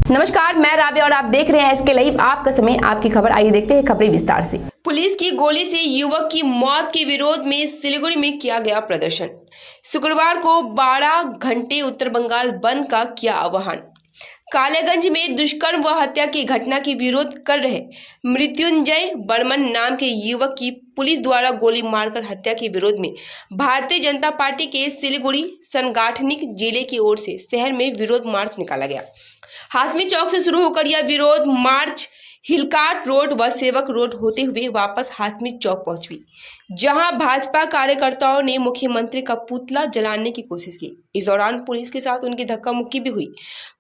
नमस्कार, मैं राबिया और आप देख रहे हैं एसके लाइव। आपका समय, आपकी खबर। आइए देखते हैं खबरें विस्तार से। पुलिस की गोली से युवक की मौत के विरोध में सिलीगुड़ी में किया गया प्रदर्शन। शुक्रवार को 12 घंटे उत्तर बंगाल बंद का किया आह्वान। कालेगंज में दुष्कर्म व हत्या की घटना की विरोध कर रहे मृत्युंजय बर्मन नाम के युवक की पुलिस द्वारा गोली मारकर हत्या के विरोध में भारतीय जनता पार्टी के सिलीगुड़ी सांगठनिक जिले की ओर से शहर में विरोध मार्च निकाला गया। हाशमी चौक से शुरू होकर यह विरोध मार्च हिलकाट रोड व सेवक रोड होते हुए वापस हाशमी चौक पहुंची, जहां भाजपा कार्यकर्ताओं ने मुख्यमंत्री का पुतला जलाने की कोशिश की। इस दौरान पुलिस के साथ उनकी धक्का मुक्की भी हुई।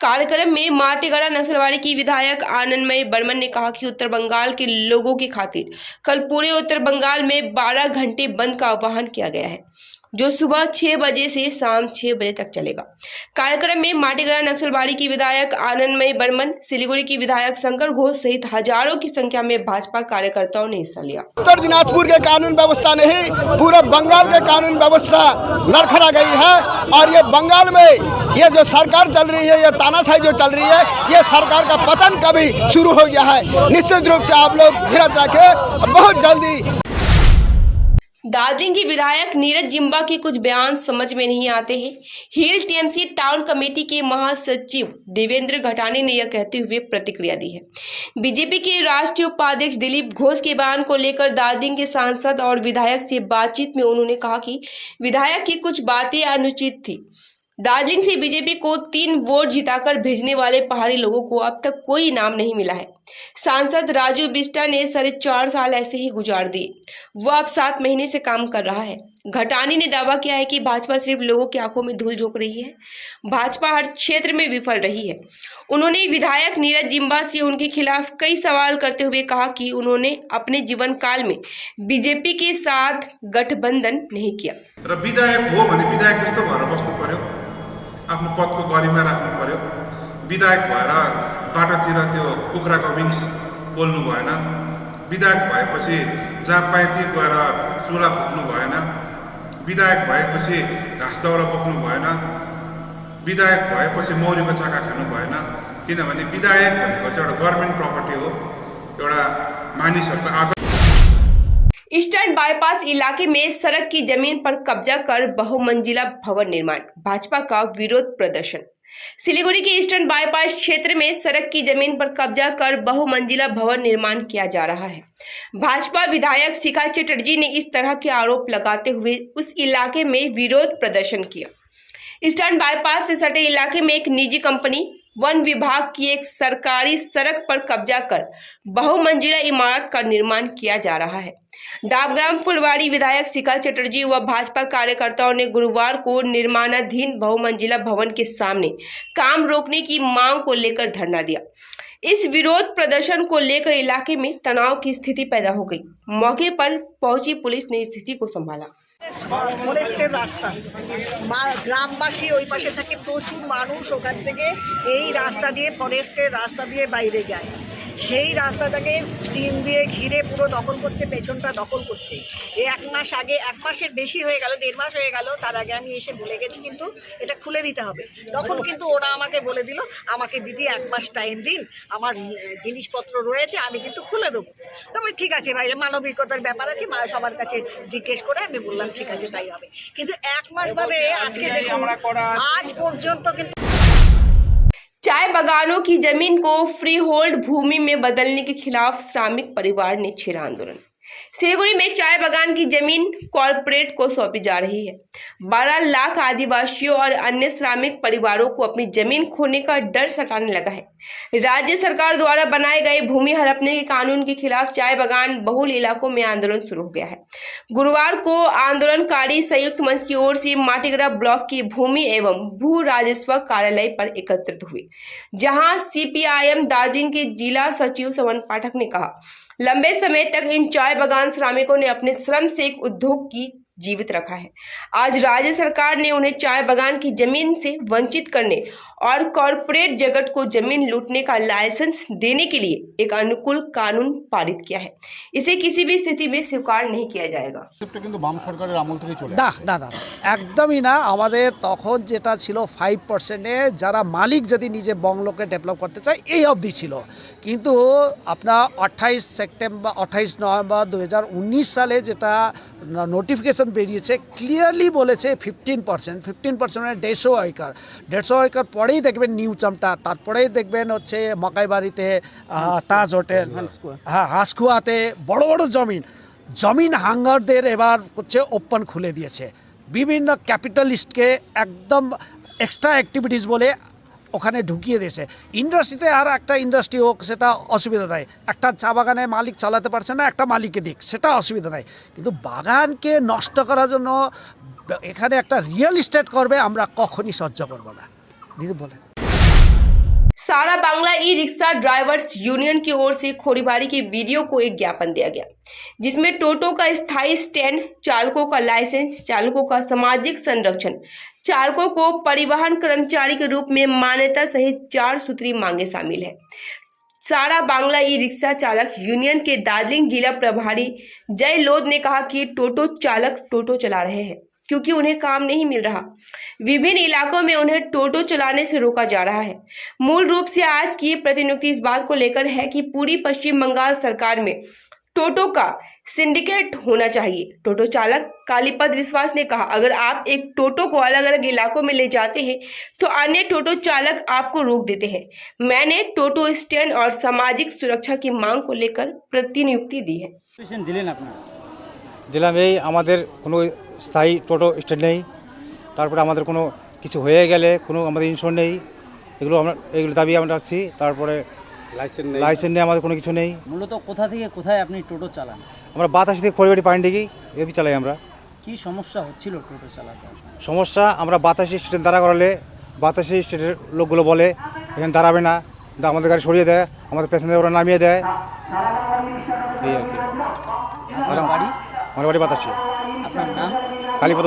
कार्यक्रम में माटीगड़ा नक्सलवाड़ी की विधायक आनंदमयी बर्मन ने कहा कि उत्तर बंगाल के लोगों की खातिर कल पूरे उत्तर बंगाल में 12 घंटे बंद का आह्वान किया गया है, जो सुबह 6 बजे से शाम 6 बजे तक चलेगा। कार्यक्रम में माटीगड़ा नक्सलबाड़ी की विधायक आनंदमयी बर्मन, सिलीगुड़ी की विधायक शंकर घोष सहित हजारों की संख्या में भाजपा कार्यकर्ताओं ने हिस्सा लिया। उत्तर दिनाजपुर के कानून व्यवस्था नहीं, पूरे बंगाल के कानून व्यवस्था लड़खड़ा गई है। और ये बंगाल में ये जो सरकार चल रही है, ये तानाशाही जो चल रही है, ये सरकार का पतन कभी शुरू हो गया है। निश्चित रूप से आप लोग धीरज रखें, बहुत जल्दी। दार्जिलिंग की विधायक नीरज जिम्बा के कुछ बयान समझ में नहीं आते हैं। हिल टीएमसी टाउन कमेटी के महासचिव देवेंद्र घटानी ने यह कहते हुए प्रतिक्रिया दी है। बीजेपी के राष्ट्रीय उपाध्यक्ष दिलीप घोष के बयान को लेकर दार्जिलिंग के सांसद और विधायक से बातचीत में उन्होंने कहा कि विधायक की कुछ बातें अनुचित थी। दार्जिलिंग से बीजेपी को 3 वोट जिताकर भेजने वाले पहाड़ी लोगों को अब तक कोई इनाम नहीं मिला है। सांसद राजू बिष्टा ने 4.5 साल ऐसे ही गुजार दिए, वह अब 7 महीने से काम कर रहा है। घटानी ने दावा किया है कि भाजपा सिर्फ लोगों की आंखों में धूल झोंक रही है, भाजपा हर क्षेत्र में विफल रही है। उन्होंने विधायक नीरज जिम्बा से उनके खिलाफ कई सवाल करते हुए कहा कि उन्होंने अपने जीवन काल में बीजेपी के साथ गठबंधन नहीं किया। विधायक हो भने विधायक जस्तो भएर बस्नु पर्यो, आफ्नो पदको गरिमा राख्नु पर्यो। विधायक भएर बाटोतिर त्यो कुखुराको विङ्स बोल्नु भएन। विधायक भएपछि जहाँ पाए त्यहीँ गएर चुला फुक्नु भएन। विधायक भएपछि घाँस दाउरा बोक्नु भएन। विधायक भएपछि मौरीको चाका खानु भएन। किनभने विधायक भनेको चाहिँ एउटा गभर्मेन्ट प्रपर्टी हो, एउटा मानिसहरूको आदर। ईस्टर्न बाईपास इलाके में सड़क की जमीन पर कब्जा कर बहुमंजिला भवन निर्माण, भाजपा का विरोध प्रदर्शन। सिलीगुड़ी के ईस्टर्न बाईपास क्षेत्र में सड़क की जमीन पर कब्जा कर बहुमंजिला भवन निर्माण किया जा रहा है। भाजपा विधायक शिखा चटर्जी ने इस तरह के आरोप लगाते हुए उस इलाके में विरोध प्रदर्शन किया। ईस्टर्न बाईपास से सटे इलाके में एक निजी कंपनी वन विभाग की एक सरकारी सड़क पर कब्जा कर बहुमंजिला इमारत का निर्माण किया जा रहा है। डाबग्राम फुलवाड़ी विधायक शिखा चटर्जी व भाजपा कार्यकर्ताओं ने गुरुवार को निर्माणाधीन बहुमंजिला भवन के सामने काम रोकने की मांग को लेकर धरना दिया। इस विरोध प्रदर्शन को लेकर इलाके में तनाव की स्थिति पैदा हो गई। मौके पर पहुंची पुलिस ने स्थिति को संभाला। ফরেস্টের রাস্তা, গ্রামবাসী ওই পাশে থাকে, প্রচুর মানুষ ওখান থেকে এই রাস্তা দিয়ে ফরেস্টের রাস্তা দিয়ে বাইরে যায়। সেই রাস্তাটাকে টিন দিয়ে ঘিরে পুরো দখল করছে, পেছনটা দখল করছে। এই 1 মাস আগে, 1 মাসের বেশি হয়ে গেল, 1.5 মাস হয়ে গেল, তার আগে আমি এসে বলে গেছি কিন্তু এটা খুলে দিতে হবে। তখন কিন্তু ওরা আমাকে বলে দিল, আমাকে দিদি 1 মাস টাইম দিন, আমার জিনিসপত্র রয়েছে, আমি কিন্তু খুলে দেবো। তবে ঠিক আছে ভাই, মানবিকতার ব্যাপার আছে, সবার কাছে জিজ্ঞেস করে আমি বললাম ঠিক আছে তাই হবে। কিন্তু 1 মাস ভাবে আজকে দেখুন, আজ পর্যন্ত কিন্তু चाय बागानों की जमीन को फ्री होल्ड भूमि में बदलने के खिलाफ श्रमिक परिवार ने छेड़ा आंदोलन। सिलीगुड़ी में चाय बागान की जमीन कॉरपोरेट को सौंपी जा रही है। 12 लाख आदिवासियों और अन्य श्रमिक परिवारों को अपनी जमीन खोने का डर सताने लगा है। राज्य सरकार द्वारा बनाए गए भूमि हड़पने के कानून के खिलाफ चाय बागान बहुल इलाकों में आंदोलन शुरू हो गया है। गुरुवार को आंदोलनकारी संयुक्त मंच की ओर से माटीगड़ा ब्लॉक की भूमि एवं भू राजस्व कार्यालय पर एकत्रित हुए, जहां सीपीआईएम दार्जिलिंग के जिला सचिव समन पाठक ने कहा, लंबे समय तक इन चाय बागान श्रमिकों ने अपने श्रम से एक उद्योग की जीवित रखा है। आज राज्य सरकार ने उन्हें चाय बागान की जमीन से वंचित करने और कॉरपोरेट जगत को जमीन लूटने का लाइसेंस देने के लिए एक अनुकूल कानून पारित किया है। इसे किसी भी स्थिति में स्वीकार नहीं किया जाएगा। কিন্তু বাম সরকারের আমল থেকে চলে না না না না, একদমই না। আমাদের তখন যেটা ছিল 5%-এ যারা মালিক যদি নিজে বংলোকে ডেভেলপ করতে চায় এই অবধি ছিল, কিন্তু আপনার 28 নভেম্বর 2019 সালে যেটা নোটিফিকেশন বেরিয়েছে ক্লিয়ারলি বলেছে 15% মানে 150 একর পরেই দেখবেন নিউ চামটা, তারপরেই দেখবেন হচ্ছে মকাইবাড়িতে তাজ হোটেল, হ্যাঁ হাঁসখুয়াতে বড় বড় জমিন হাঙ্গারদের এবার হচ্ছে ওপেন খুলে দিয়েছে। বিভিন্ন ক্যাপিটালিস্টকে একদম এক্সট্রা অ্যাক্টিভিটিস বলে ওখানে ঢুকিয়ে দিয়েছে। ইন্ডাস্ট্রিতে আর একটা ইন্ডাস্ট্রি হোক সেটা অসুবিধা নাই, একটা চা বাগানে মালিক চালাতে পারছে না, একটা মালিককে দিক সেটা অসুবিধা নাই, কিন্তু বাগানকে নষ্ট করার জন্য এখানে একটা রিয়েল এস্টেট করবে আমরা কখনই সহ্য করবো না। দিদি বলেন। सारा Bangla e rickshaw drivers union की ओर से खोरीबारी के वीडियो को एक ज्ञापन दिया गया, जिसमें टोटो का स्थायी स्टैंड, चालकों का लाइसेंस, चालकों का सामाजिक संरक्षण, चालकों को परिवहन कर्मचारी के रूप में मान्यता सहित 4 सूत्री मांगे शामिल है। सारा बांग्ला ई रिक्शा चालक यूनियन के दार्जिलिंग जिला प्रभारी जय लोध ने कहा कि टोटो चालक टोटो चला रहे हैं क्योंकि उन्हें काम नहीं मिल रहा। विभिन्न इलाकों में उन्हें टोटो चलाने से रोका जा रहा है। मूल रूप से आज की प्रतिनियुक्ति इस बात को लेकर है कि पूरी पश्चिम बंगाल सरकार में टोटो का सिंडिकेट होना चाहिए। टोटो चालक कालीपद विश्वास ने कहा, अगर आप एक टोटो को अलग अलग इलाकों में ले जाते हैं तो अन्य टोटो चालक आपको रोक देते हैं। मैंने टोटो स्टैंड और सामाजिक सुरक्षा की मांग को लेकर प्रतिनियुक्ति दी है। দিলাম এই আমাদের কোনো স্থায়ী টোটো স্ট্যান্ড নেই, তারপরে আমাদের কোনো কিছু হয়ে গেলে কোনো আমাদের ইনশোরেন্স নেই, এগুলো দাবি আমরা রাখছি। তারপরে লাইসেন্স নেই, আমাদের কোনো কিছু নেই। মূলত কোথা থেকে কোথায় আপনি টোটো চালান? আমরা বাতাসি থেকে খড়িবাড়ি পাইনডিগি এদিকে চালাই আমরা। কি সমস্যা হচ্ছিল টোটো চালাতে? সমস্যা আমরা বাতাসি স্ট্যান্ড দাঁড়া করালে বাতাসি স্ট্যান্ডের লোকগুলো বলে এখানে দাঁড়াবে না, আমাদের গাড়ি সরিয়ে দেয়, আমাদের প্যাসেঞ্জার ওরা নামিয়ে দেয়, এই আর কি। हमारे बाड़ी बतासी। अपना नाम? कालीपद।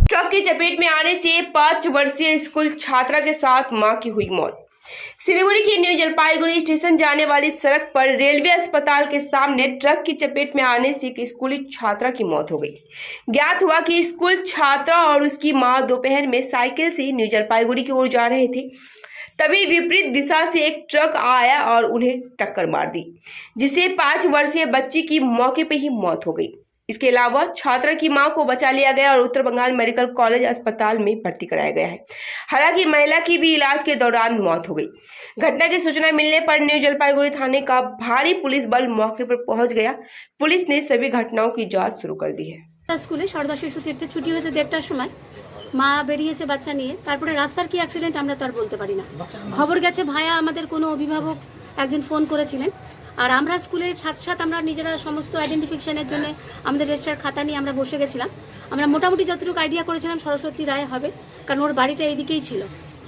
ट्रक की चपेट में आने से 5 वर्षीय स्कूल छात्रा के साथ मां की हुई मौत। सिलीगुड़ी की न्यू जलपाईगुड़ी स्टेशन जाने वाली सड़क पर रेलवे अस्पताल के सामने ट्रक की चपेट में आने से एक स्कूली छात्रा की मौत हो गई। ज्ञात हुआ कि स्कूल छात्रा और उसकी मां दोपहर में साइकिल से न्यू जलपाईगुड़ी की ओर जा रहे थे, तभी विपरीत दिशा से एक ट्रक आया और उन्हें टक्कर मार दी, जिससे 5 वर्षीय बच्ची की मौके पर ही मौत हो गई। इसके अलावा छात्रा की मां को बचा लिया गया और उत्तर बंगाल मेडिकल कॉलेज अस्पताल में भर्ती कराया गया है। हालांकि महिला की भी इलाज के दौरान मौत हो गई। घटना की सूचना मिलने पर न्यू जलपाईगुड़ी थाने का भारी पुलिस बल मौके पर पहुंच गया। पुलिस ने सभी घटनाओं की जांच शुरू कर दी है। স্কুলে শারদা শিশু তীর্থে ছুটি হয়েছে 1:30টার সময়, মা বেরিয়েছে বাচ্চা নিয়ে, তারপরে রাস্তার কি অ্যাক্সিডেন্ট আমরা তো আর বলতে পারি না। খবর গেছে ভায়া আমাদের কোনো অভিভাবক একজন ফোন করেছিলেন, আর আমরা স্কুলের সাথে সাথে আমরা নিজেরা সমস্ত আইডেন্টিফিকেশনের জন্য আমাদের রেজিস্টার খাতা নিয়ে আমরা বসে গেছিলাম। আমরা মোটামুটি যতটুকু আইডিয়া করেছিলাম সরস্বতী রায় হবে, কারণ ওর বাড়িটা এইদিকেই ছিল।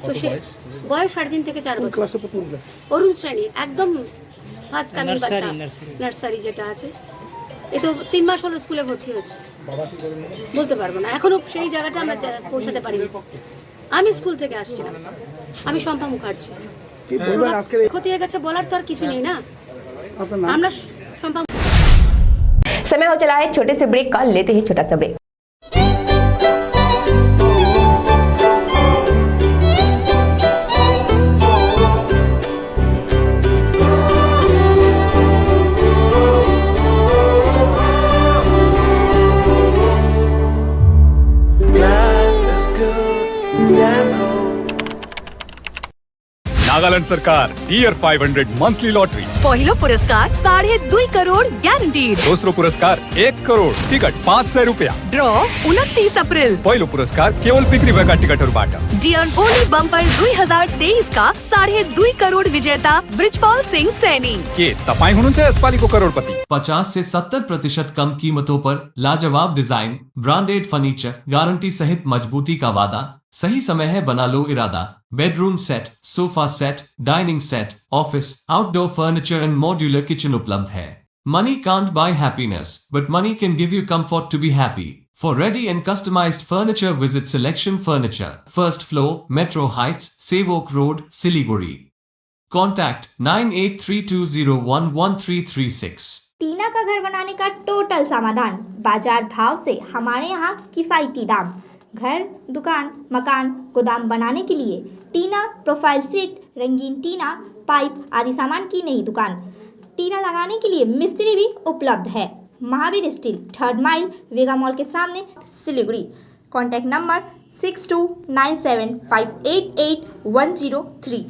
তো সে বয়স 3.5 থেকে 4 বছর, অরুণ শ্রেণী, একদম ফার্স্ট কামিং বাচ্চা, নার্সারি যেটা আছে। এ তো 3 মাস হলো স্কুলে ভর্তি হয়েছে, বলতে পারবো না, এখনো সেই জায়গাটা আমরা পৌঁছাতে পারিনি। আমি স্কুল থেকে আসছিলাম, আমি শম্পা মুখার্জি। ক্ষতি হয়ে গেছে বলার তো আর কিছু নেই না। আমরা শম্পা। समय हो चला है छोटे से ब्रेक का, लेते हैं छोटा सा ब्रेक। नागालैंड सरकार टियर 500 मंथली लॉटरी। पहिलो पुरस्कार 2.5 करोड़ गॅरंटीड। दूसरो पुरस्कार 1 करोड़, टिकट 500 रुपया। ड्रॉ 29 अप्रैल। पहिलो पुरस्कार केवल बिक्री भएका टिकटहरूबाट। डियर ओली बम्पर 2023 का 2.5 करोड़ विजेता ब्रिजपाल सिंह सैनी। के तपाईं हुनुहुन्छ यसपालिको करोडपति? 50 से 70% कम कीमतों पर लाजवाब डिजाइन, ब्रांडेड फर्नीचर, गारंटी सहित मजबूती का वादा। सही समय है, बना लो इरादा। Bedroom set, sofa set, dining set, office, outdoor furniture and modular kitchen उपलब्ध है। Money can't buy happiness, but money can give you comfort to be happy. For ready and customized furniture, visit Selection Furniture, first floor, Metro Heights, Sevok Road, Siliguri. Contact 9832011336. टीना का घर बनाने का total समाधान, बाजार भाव से हमारे यहाँ किफ़ायती दाम। घर, दुकान, मकान, गोदाम बनाने के लिए टीना, प्रोफाइल सीट, रंगीन टीना, पाइप आदि सामान की नई दुकान। टीना लगाने के लिए मिस्त्री भी उपलब्ध है। Mahavir steel, 3rd mile, Vega mall के सामने, Siliguri. Contact number 6297588103।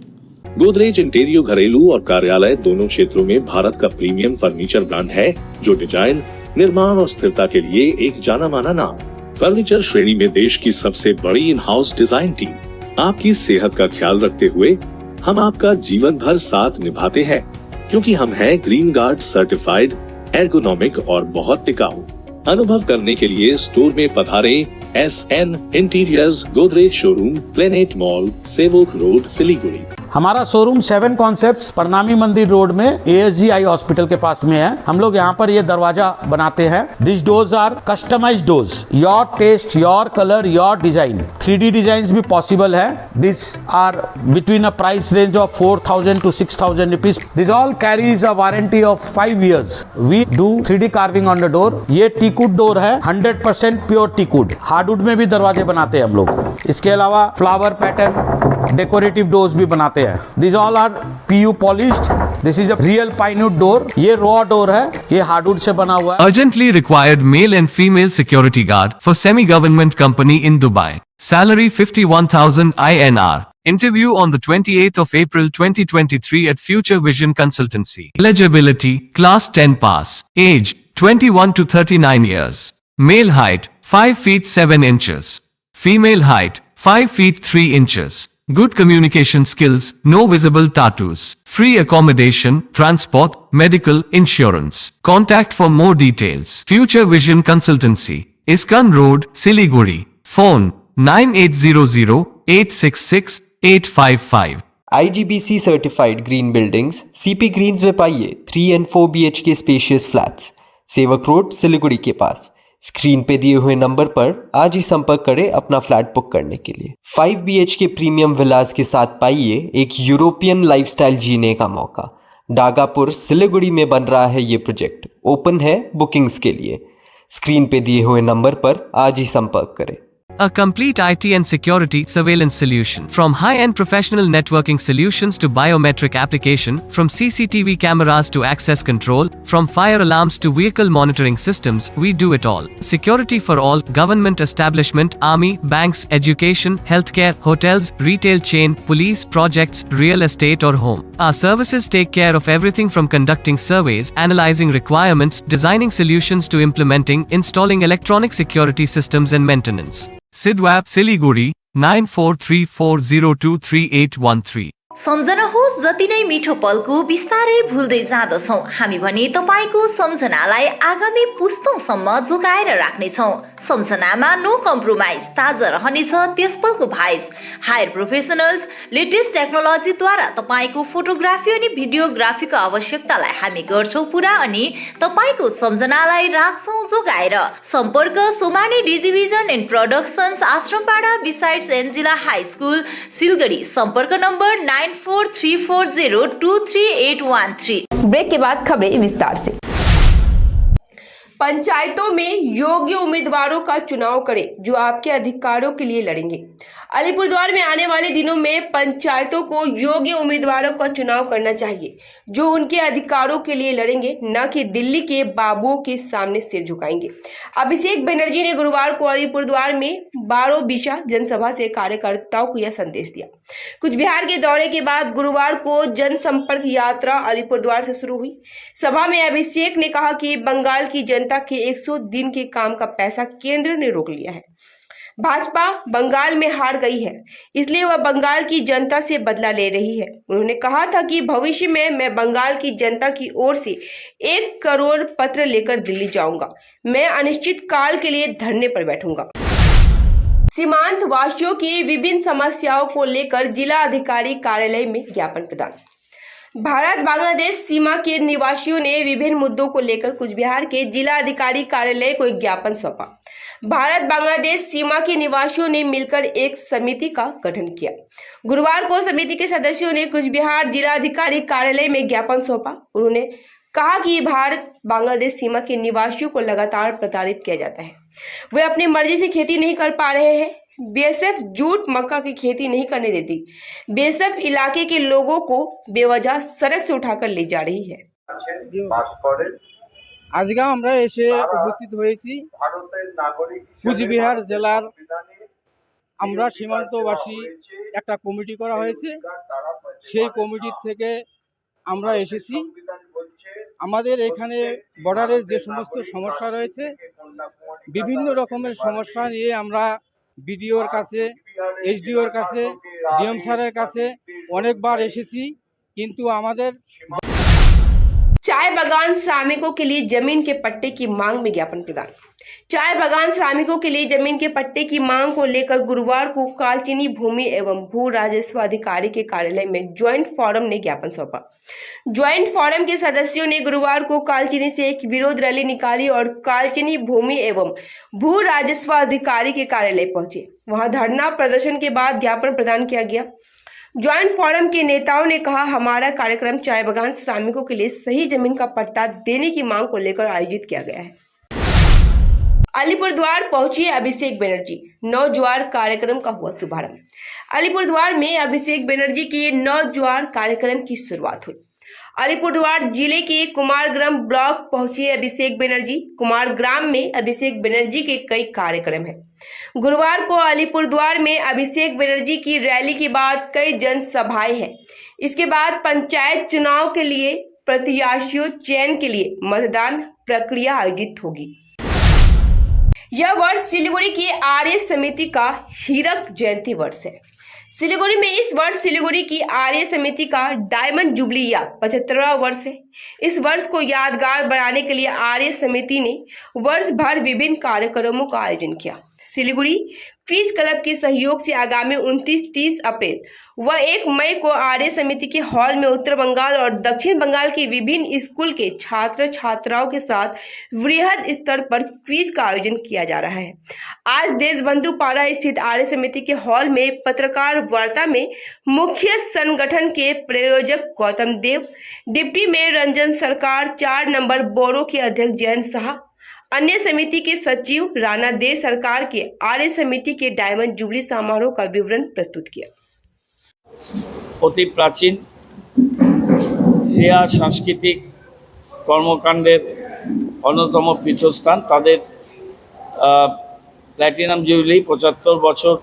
Godrej Interio घरेलू और कार्यालय दोनों क्षेत्रों में भारत का प्रीमियम फर्नीचर ब्रांड है, जो डिजाइन, निर्माण और स्थिरता के लिए एक जाना माना नाम। फर्नीचर श्रेणी में देश की सबसे बड़ी इन हाउस डिजाइन टीम। आपकी सेहत का ख्याल रखते हुए हम आपका जीवन भर साथ निभाते हैं, क्योंकि हम हैं ग्रीन गार्ड सर्टिफाइड, एर्गोनॉमिक और बहुत टिकाऊ। अनुभव करने के लिए स्टोर में पधारें। SN interiors, Godrej showroom, planet mall, Sevoke road, Siliguri. हमारा शोरूम 7 कॉन्सेप्ट्स, प्रणामी मंदिर रोड में ASG आई हॉस्पिटल के पास में है। हम लोग यहाँ पर ये दरवाजा बनाते हैं। This doors are customized doors, your taste, your colour, your design. 3D design भी पॉसिबल है। This are between a price range of 4000 to 6000 rupees. This all carries a warranty of 5 years। We do 3D carving on the door. ये teakwood door है, 100% pure teakwood. Hardwood में भी दरवाजे बनाते हैं हम लोग। इसके अलावा फ्लावर पैटर्न, डेकोरेटिव डोर्स भी बनाते हैं। These all are PU polished. This is a real pinewood door. ये raw door है, ये hardwood से बना हुआ है। Urgently required male and female security guard for semi-government company in Dubai. Salary 51,000 INR. Interview on the 28th of April 2023 at Future Vision Consultancy. Eligibility, Class 10 pass. Age, 21 to 39 years. Male height, 5 feet 7 inches. Female height, 5 feet 3 inches. Good communication skills, no visible tattoos. Free accommodation, transport, medical, insurance. Contact for more details. Future Vision Consultancy. Iskan Road, Siliguri. Phone 9800-866-855. IGBC certified green buildings, CP greens में पाइए 3 and 4 BHK spacious flats, Sevoke road, Siliguri के पास। Screen पे दिए हुए number पर आज ही संपर्क करें अपना फ्लैट बुक करने के लिए। 5 BHK प्रीमियम विलास के साथ पाइए एक यूरोपियन लाइफस्टाइल जीने का मौका। डागापुर, सिलीगुड़ी में बन रहा है ये प्रोजेक्ट। ओपन है बुकिंग्स के लिए। स्क्रीन पे दिए हुए नंबर पर आज ही संपर्क करें। A complete IT and security surveillance solution. From high-end professional networking solutions to biometric application, from CCTV cameras to access control, from fire alarms to vehicle monitoring systems, we do it all. Security for all, government establishment, army, banks, education, healthcare, hotels, retail chain, police, projects, real estate or home. Our services take care of everything from conducting surveys, analyzing requirements, designing solutions to implementing, installing electronic security systems and maintenance. Sidwap, Siliguri, 9434023813. सम्झनुहोस् जति नै मिठो पलको बिस्तारै भुल्दै जाँदछौँ हामी भने तपाईँको सम्झनालाई आगामी पुस्तौँसम्म जोगाएर राख्नेछौँ। सम्झनामा no compromise, ताजा रहनेछ त्यस पलको भाइब्स। हायर प्रोफेसनल्स, लेटेस्ट टेक्नोलोजीद्वारा तपाईँको फोटोग्राफी अनि भिडियोग्राफीको आवश्यकतालाई हामी गर्छौँ पुरा अनि तपाईँको सम्झनालाई राख्छौँ जोगाएर। सम्पर्क Somani digivision and productions, Ashrampara besides Angela high school, Siliguri. संपर्क नंबर 9434023813। ब्रेक के बाद खबरें विस्तार से। पंचायतों में योग्य उम्मीदवारों का चुनाव करें जो आपके अधिकारों के लिए लड़ेंगे। अलीपुरद्वार में आने वाले दिनों में पंचायतों को योग्य उम्मीदवारों का चुनाव करना चाहिए जो उनके अधिकारों के लिए लड़ेंगे, न कि दिल्ली के बाबुओं के सामने सिर झुकाएंगे। अभिषेक बनर्जी ने गुरुवार को अलीपुरद्वार में बारोबिशा जनसभा से कार्यकर्ताओं को यह संदेश दिया। कुछ बिहार के दौरे के बाद गुरुवार को जनसंपर्क यात्रा अलीपुरद्वार से शुरू हुई। सभा में अभिषेक ने कहा कि बंगाल की जनता के 100 दिन के काम का पैसा केंद्र ने रोक लिया है। भाजपा बंगाल में हार गई है, इसलिए वह बंगाल की जनता से बदला ले रही है। उन्होंने कहा था कि भविष्य में मैं बंगाल की जनता की ओर से 1 करोड़ पत्र लेकर दिल्ली जाऊंगा। मैं अनिश्चित काल के लिए धरने पर बैठूंगा। सीमांत वासियों की विभिन्न समस्याओं को लेकर जिला अधिकारी कार्यालय में ज्ञापन प्रदान। भारत बांग्लादेश सीमा के निवासियों ने विभिन्न मुद्दों को लेकर कुछ बिहार के जिला अधिकारी कार्यालय को एक ज्ञापन सौंपा। भारत बांग्लादेश सीमा के निवासियों ने मिलकर एक समिति का गठन किया। गुरुवार को समिति के सदस्यों ने कुछ बिहार जिलाधिकारी कार्यालय में ज्ञापन सौंपा। उन्होंने कहा कि भारत बांग्लादेश सीमा के निवासियों को लगातार प्रताड़ित किया जाता है। वे अपनी मर्जी से खेती नहीं कर पा रहे हैं। बीएसएफ जूट मक्का की खेती नहीं करने देती। बीएसएफ इलाके के लोगों को बेवजह सड़क से उठाकर ले जा रही है। আজকে আমরা এসে উপস্থিত হয়েছি কুচবিহার জেলার আমরা সীমান্তবাসী একটা কমিটি করা হয়েছে। সেই কমিটির থেকে আমরা এসেছি। আমাদের এখানে বর্ডারের যে সমস্ত সমস্যা রয়েছে, বিভিন্ন রকমের সমস্যা নিয়ে আমরা বিডিওর কাছে, এসডিওর কাছে, ডিএম স্যারের কাছে অনেকবার এসেছি, কিন্তু আমাদের चाय बागान श्रमिकों के लिए जमीन के पट्टे की मांग में ज्ञापन प्रदान। चाय बागान श्रमिकों के लिए जमीन के पट्टे की मांग को लेकर गुरुवार को कालचिनी भूमि एवं भू राजस्व अधिकारी के कार्यालय में ज्वाइंट फोरम ने ज्ञापन सौंपा। ज्वाइंट फोरम के सदस्यों ने गुरुवार को कालचिनी से एक विरोध रैली निकाली और कालचिनी भूमि एवं भू राजस्व अधिकारी के कार्यालय पहुंचे। वहां धरना प्रदर्शन के बाद ज्ञापन प्रदान किया गया। ज्वाइंट फोरम के नेताओं ने कहा, हमारा कार्यक्रम चाय बागान श्रमिकों के लिए सही जमीन का पट्टा देने की मांग को लेकर आयोजित किया गया है। अलीपुरद्वार पहुंचे अभिषेक बनर्जी। 9 ज्वार कार्यक्रम का हुआ शुभारंभ। अलीपुरद्वार में अभिषेक बनर्जी के 9 ज्वार कार्यक्रम की शुरुआत हुई। अलीपुरद्वार जिले के कुमारग्राम ब्लॉक पहुंचे अभिषेक बनर्जी। कुमारग्राम में अभिषेक बनर्जी के कई कार्यक्रम हैं। गुरुवार को अलीपुरद्वार में अभिषेक बनर्जी की रैली के बाद कई जनसभाएं हैं। इसके बाद पंचायत चुनाव के लिए प्रत्याशियों चयन के लिए मतदान प्रक्रिया आयोजित होगी। यह वर्ष सिलीगुड़ी की आर्य समिति का हीरक जयंती वर्ष है। सिलीगुड़ी में इस वर्ष सिलीगुड़ी की आर्य समिति का डायमंड जुबली या 75वां वर्ष है। इस वर्ष को यादगार बनाने के लिए आर्य समिति ने वर्ष भर विभिन्न कार्यक्रमों का आयोजन किया। सिलीगुड़ी पीस क्लब के सहयोग से आगामी 29-30 अप्रैल व 1 मई को आर्य समिति के हॉल में उत्तर बंगाल और दक्षिण बंगाल के विभिन्न स्कूल के छात्र छात्राओं के साथ वृहद स्तर पर क्विज का आयोजन किया जा रहा है। आज देशबंधु पाड़ा स्थित आर्य समिति के हॉल में पत्रकार वार्ता में मुख्य संगठन के प्रयोजक गौतम देव, डिप्टी मेयर रंजन सरकार, 4 नंबर बोरो के अध्यक्ष जयंत शाह, अन्य समिति के सचिव राणा दे सरकार के आर्य समिति के डायमंड जुबली समारोह का विवरण प्रस्तुत किया। অতি প্রাচীন ক্রিয়া সাংস্কৃতিক কর্মকাণ্ডের অন্যতম পীঠস্থান। তাদের প্ল্যাটিনাম জুবিলি 75 বছর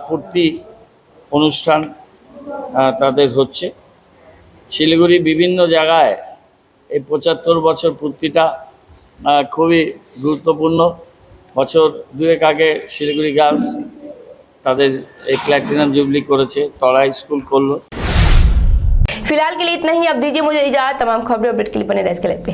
পূর্তি অনুষ্ঠান তাদের হচ্ছে। শিলিগুড়ি বিভিন্ন জায়গায় এই 75 বছর পূর্তিটা খুবই গুরুত্বপূর্ণ। বছর 2 আগে শিলিগুড়ি গার্লস তাদের এই প্ল্যাটিনাম जुबली করেছে, তড়া স্কুল করলো। फिलहाल के लिए इतना ही। अब दीजिए मुझे इजाजत। तमाम खबरें अपडेट के लिए बने रहे इसके लिए पे।